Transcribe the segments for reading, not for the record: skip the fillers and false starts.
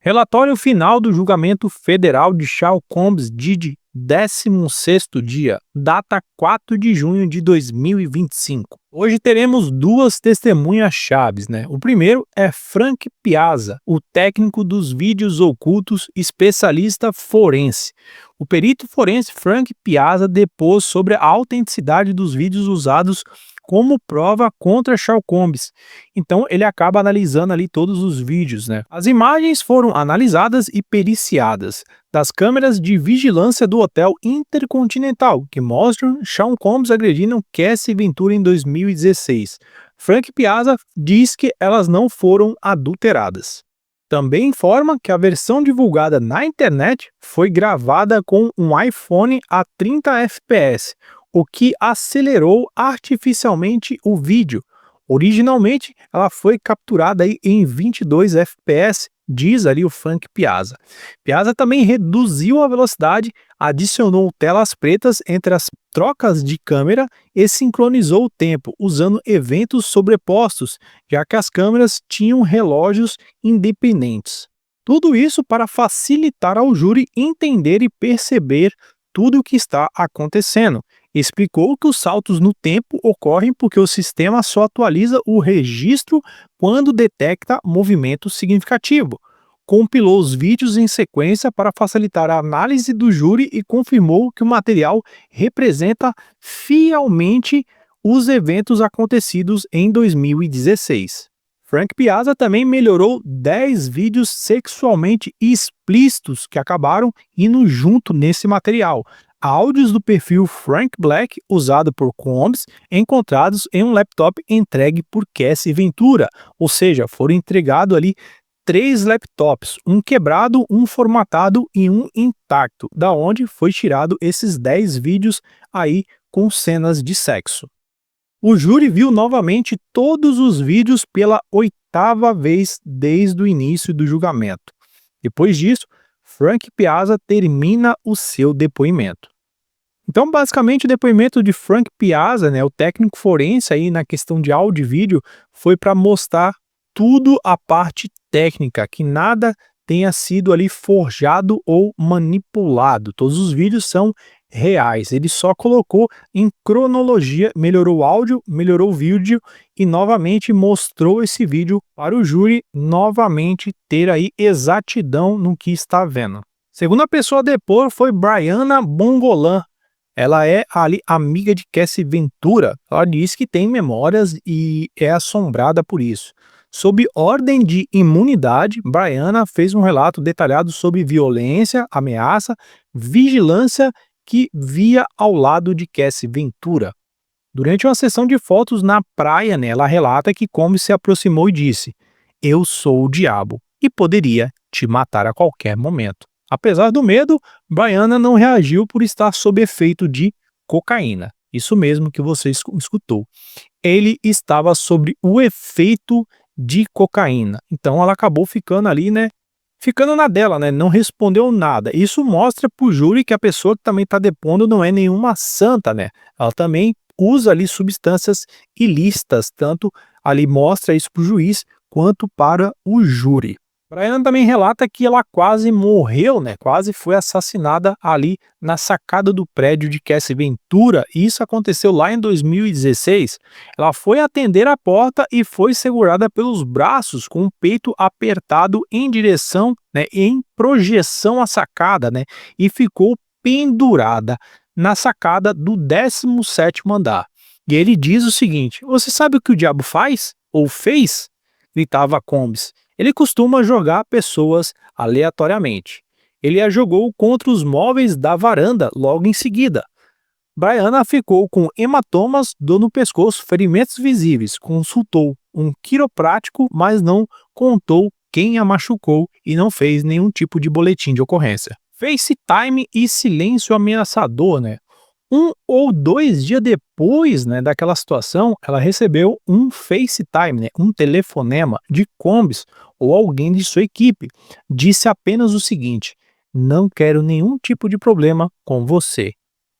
Relatório final do julgamento federal de Charles Combs Didi, 16º dia, data 4 de junho de 2025. Hoje teremos duas testemunhas-chaves, né? O primeiro é Frank Piazza, o técnico dos vídeos ocultos, especialista forense. O perito forense Frank Piazza depôs sobre a autenticidade dos vídeos usados como prova contra Charles Combs. Então ele acaba analisando ali todos os vídeos, né? As imagens foram analisadas e periciadas das câmeras de vigilância do Hotel Intercontinental, que mostram Sean Combs agredindo Cassie Ventura em 2016. Frank Piazza diz que elas não foram adulteradas. Também informa que a versão divulgada na internet foi gravada com um iPhone a 30 fps, o que acelerou artificialmente o vídeo. Originalmente, ela foi capturada aí em 22 fps, diz ali o Frank Piazza. Piazza também reduziu a velocidade, adicionou telas pretas entre as trocas de câmera e sincronizou o tempo, usando eventos sobrepostos, já que as câmeras tinham relógios independentes. Tudo isso para facilitar ao júri entender e perceber tudo o que está acontecendo. Explicou que os saltos no tempo ocorrem porque o sistema só atualiza o registro quando detecta movimento significativo. Compilou os vídeos em sequência para facilitar a análise do júri e confirmou que o material representa fielmente os eventos acontecidos em 2016. Frank Piazza também melhorou 10 vídeos sexualmente explícitos que acabaram indo junto nesse material. Áudios do perfil Frank Black, usado por Combs, encontrados em um laptop entregue por Cassie Ventura, ou seja, foram entregados ali 3 laptops, um quebrado, um formatado e um intacto, da onde foi tirado esses 10 vídeos aí com cenas de sexo. O júri viu novamente todos os vídeos pela 8ª vez desde o início do julgamento. Depois disso, Frank Piazza termina o seu depoimento. Então, basicamente, o depoimento de Frank Piazza, né, o técnico forense aí na questão de áudio e vídeo, foi para mostrar tudo a parte técnica, que nada tenha sido ali forjado ou manipulado. Todos os vídeos são reais. Ele só colocou em cronologia, melhorou o áudio, melhorou o vídeo e novamente mostrou esse vídeo para o júri novamente ter aí exatidão no que está vendo. Segunda pessoa a depor foi Brianna Bongolan. Ela é ali amiga de Cassie Ventura. Ela diz que tem memórias e é assombrada por isso. Sob ordem de imunidade, Brianna fez um relato detalhado sobre violência, ameaça, vigilância que via ao lado de Cassie Ventura. Durante uma sessão de fotos na praia, né, ela relata que Combs se aproximou e disse: "Eu sou o diabo e poderia te matar a qualquer momento." Apesar do medo, Brianna não reagiu por estar sob efeito de cocaína. Isso mesmo que você escutou. Ele estava sob o efeito de cocaína. Então ela acabou ficando ali, né? Ficando na dela, né? Não respondeu nada. Isso mostra para o júri que a pessoa que também está depondo não é nenhuma santa, né? Ela também usa ali substâncias ilícitas, tanto ali mostra isso para o juiz quanto para o júri. Brianna também relata que ela quase morreu, né? Quase foi assassinada ali na sacada do prédio de Cassie Ventura. Isso aconteceu lá em 2016. Ela foi atender a porta e foi segurada pelos braços com o peito apertado em direção, né, em projeção à sacada, né? E ficou pendurada na sacada do 17º andar. E ele diz o seguinte: "Você sabe o que o diabo faz? Ou fez?" gritava Combs. "Ele costuma jogar pessoas aleatoriamente. Ele a jogou contra os móveis da varanda logo em seguida." Brianna ficou com hematomas, dor no pescoço, ferimentos visíveis. Consultou um quiroprático, mas não contou quem a machucou e não fez nenhum tipo de boletim de ocorrência. FaceTime e silêncio ameaçador, né? 1 ou 2 dias depois, né, daquela situação, ela recebeu um FaceTime, né, um telefonema de Combs ou alguém de sua equipe. Disse apenas o seguinte: "Não quero nenhum tipo de problema com você."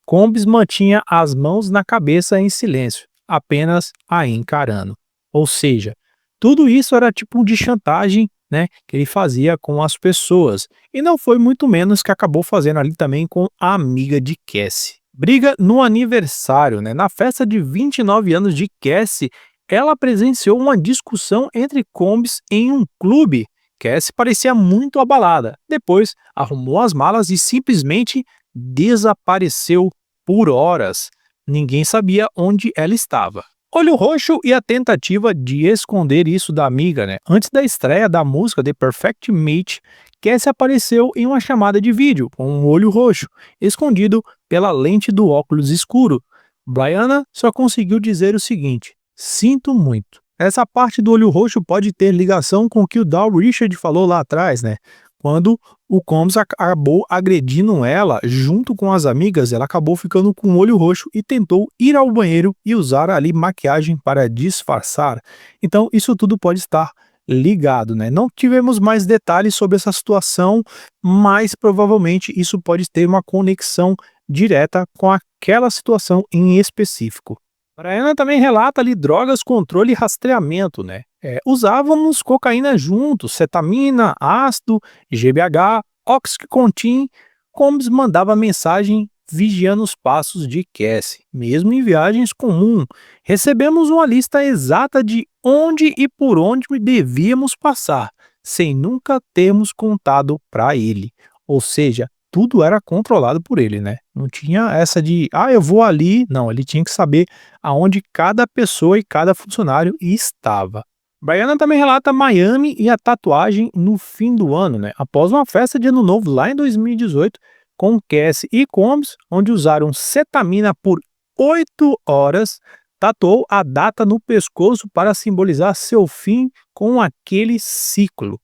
Combs mantinha as mãos na cabeça em silêncio, apenas a encarando. Ou seja, tudo isso era tipo de chantagem né, que ele fazia com as pessoas. E não foi muito menos que acabou fazendo ali também com a amiga de Cassie. Briga no aniversário, né? Na festa de 29 anos de Cassie, ela presenciou uma discussão entre Combs em um clube. Cassie parecia muito abalada. Depois, arrumou as malas e simplesmente desapareceu por horas. Ninguém sabia onde ela estava. Olho roxo e a tentativa de esconder isso da amiga, né? Antes da estreia da música The Perfect Match, Cassie apareceu em uma chamada de vídeo com um olho roxo, escondido pela lente do óculos escuro. Brianna só conseguiu dizer o seguinte: sinto muito. Essa parte do olho roxo pode ter ligação com o que o Dow Richard falou lá atrás, né? Quando o Combs acabou agredindo ela junto com as amigas, ela acabou ficando com o olho roxo e tentou ir ao banheiro e usar ali maquiagem para disfarçar. Então, isso tudo pode estar ligado, né? Não tivemos mais detalhes sobre essa situação, mas provavelmente isso pode ter uma conexão direta com aquela situação em específico. Brianna também relata ali drogas, controle e rastreamento, né? Usávamos cocaína juntos, cetamina, ácido, GBH, Oxycontin. Combs mandava mensagem vigiando os passos de Cassie, mesmo em viagens comuns. Recebemos uma lista exata de onde e por onde devíamos passar, sem nunca termos contado para ele. Ou seja, tudo era controlado por ele, né? Não tinha essa de, eu vou ali. Não, ele tinha que saber aonde cada pessoa e cada funcionário estava. Brianna também relata Miami e a tatuagem no fim do ano, né? Após uma festa de ano novo lá em 2018, com Cassie e Combs, onde usaram cetamina por 8 horas, tatuou a data no pescoço para simbolizar seu fim com aquele ciclo.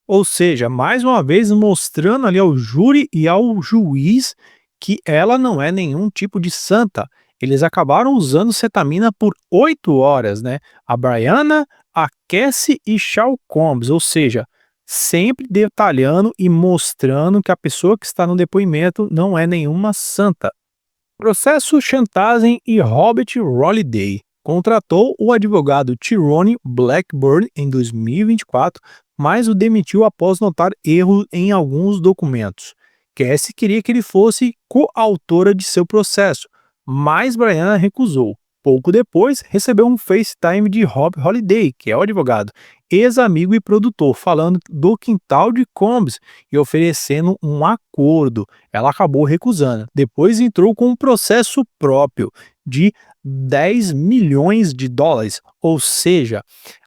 Ou seja, mais uma vez mostrando ali ao júri e ao juiz que ela não é nenhum tipo de santa. Eles acabaram usando cetamina por 8 horas, né? A Brianna, a Cassie e Shaw Combs, ou seja, sempre detalhando e mostrando que a pessoa que está no depoimento não é nenhuma santa. Processo chantagem e Robert Holiday contratou o advogado Tyrone Blackburn em 2024, mas o demitiu após notar erros em alguns documentos. Cassie queria que ele fosse coautora de seu processo, mas Brianna recusou. Pouco depois, recebeu um FaceTime de Rob Holiday, que é o advogado, ex-amigo e produtor, falando do quintal de Combs e oferecendo um acordo. Ela acabou recusando. Depois entrou com um processo próprio de 10 milhões de dólares, ou seja,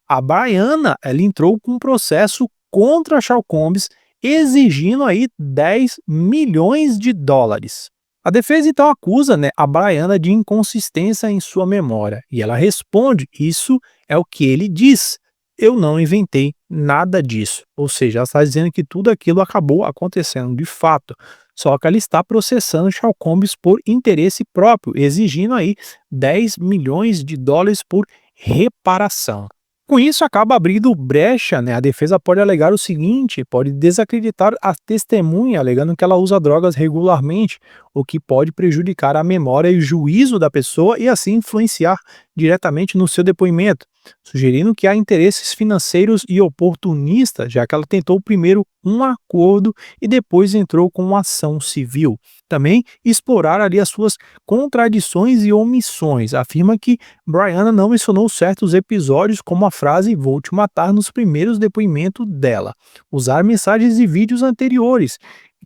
a Brianna, ela entrou com um processo contra a Shaw Combs, exigindo aí 10 milhões de dólares. A defesa então acusa, né, a Brianna de inconsistência em sua memória, e ela responde: isso é o que ele diz. Eu não inventei nada disso. Ou seja, ela está dizendo que tudo aquilo acabou acontecendo de fato. Só que ela está processando Shaw Combs por interesse próprio, exigindo aí 10 milhões de dólares por reparação. Com isso, acaba abrindo brecha, né? A defesa pode alegar o seguinte: pode desacreditar a testemunha, alegando que ela usa drogas regularmente, o que pode prejudicar a memória e o juízo da pessoa e assim influenciar diretamente no seu depoimento, sugerindo que há interesses financeiros e oportunistas, já que ela tentou primeiro um acordo e depois entrou com uma ação civil. Também explorar ali as suas contradições e omissões. Afirma que Brianna não mencionou certos episódios, como a frase "vou te matar" nos primeiros depoimentos dela. Usar mensagens e vídeos anteriores,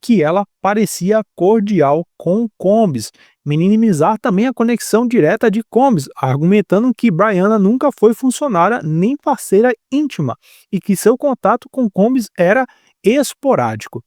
que ela parecia cordial com Combs. Minimizar também a conexão direta de Combs, argumentando que Brianna nunca foi funcionária nem parceira íntima e que seu contato com Combs era esporádico.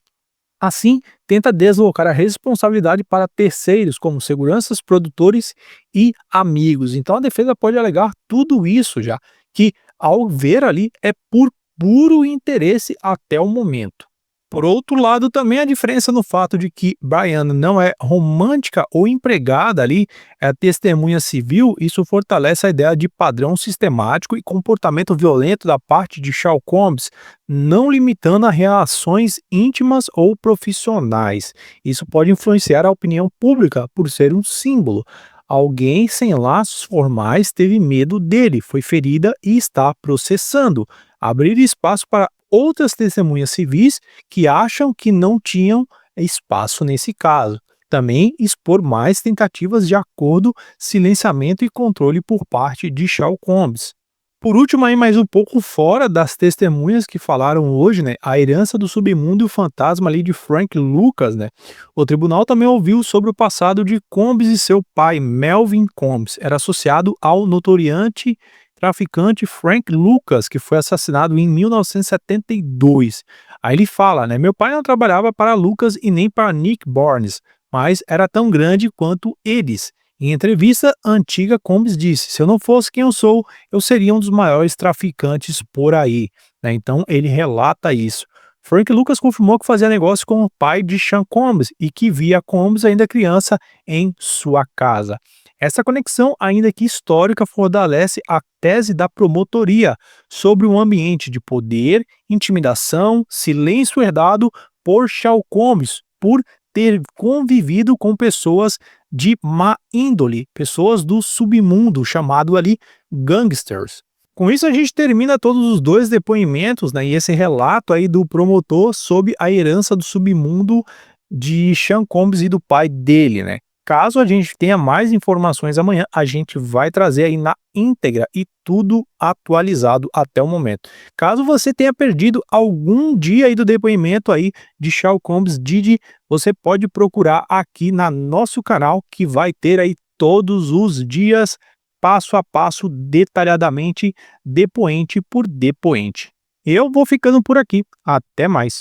Assim, tenta deslocar a responsabilidade para terceiros, como seguranças, produtores e amigos. Então a defesa pode alegar tudo isso já, que ao ver ali é por puro interesse até o momento. Por outro lado, também a diferença no fato de que Brianna não é romântica ou empregada ali, é testemunha civil. Isso fortalece a ideia de padrão sistemático e comportamento violento da parte de Shaw Combs, não limitando a relações íntimas ou profissionais. Isso pode influenciar a opinião pública por ser um símbolo. Alguém sem laços formais teve medo dele, foi ferida e está processando. Abrir espaço para outras testemunhas civis que acham que não tinham espaço nesse caso. Também expor mais tentativas de acordo, silenciamento e controle por parte de Sean Combs. Por último, aí, mais um pouco fora das testemunhas que falaram hoje, né, a herança do submundo e o fantasma ali de Frank Lucas, né? O tribunal também ouviu sobre o passado de Combs e seu pai, Melvin Combs. Era associado ao notoriante traficante Frank Lucas, que foi assassinado em 1972. Aí ele fala, né, meu pai não trabalhava para Lucas e nem para Nick Barnes, mas era tão grande quanto eles. Em entrevista, a antiga Combs disse: se eu não fosse quem eu sou, eu seria um dos maiores traficantes por aí, né? Então ele relata isso. Frank Lucas confirmou que fazia negócio com o pai de Sean Combs e que via Combs ainda criança em sua casa. Essa conexão, ainda que histórica, fortalece a tese da promotoria sobre um ambiente de poder, intimidação, silêncio herdado por Sean Combs, por ter convivido com pessoas de má índole, pessoas do submundo, chamado ali gangsters. Com isso, a gente termina todos os dois depoimentos, né, e esse relato aí do promotor sobre a herança do submundo de Sean Combs e do pai dele, né. Caso a gente tenha mais informações amanhã, a gente vai trazer aí na íntegra e tudo atualizado até o momento. Caso você tenha perdido algum dia aí do depoimento aí de Sean Combs Didi, você pode procurar aqui na nosso canal, que vai ter aí todos os dias, passo a passo, detalhadamente, depoente por depoente. Eu vou ficando por aqui. Até mais.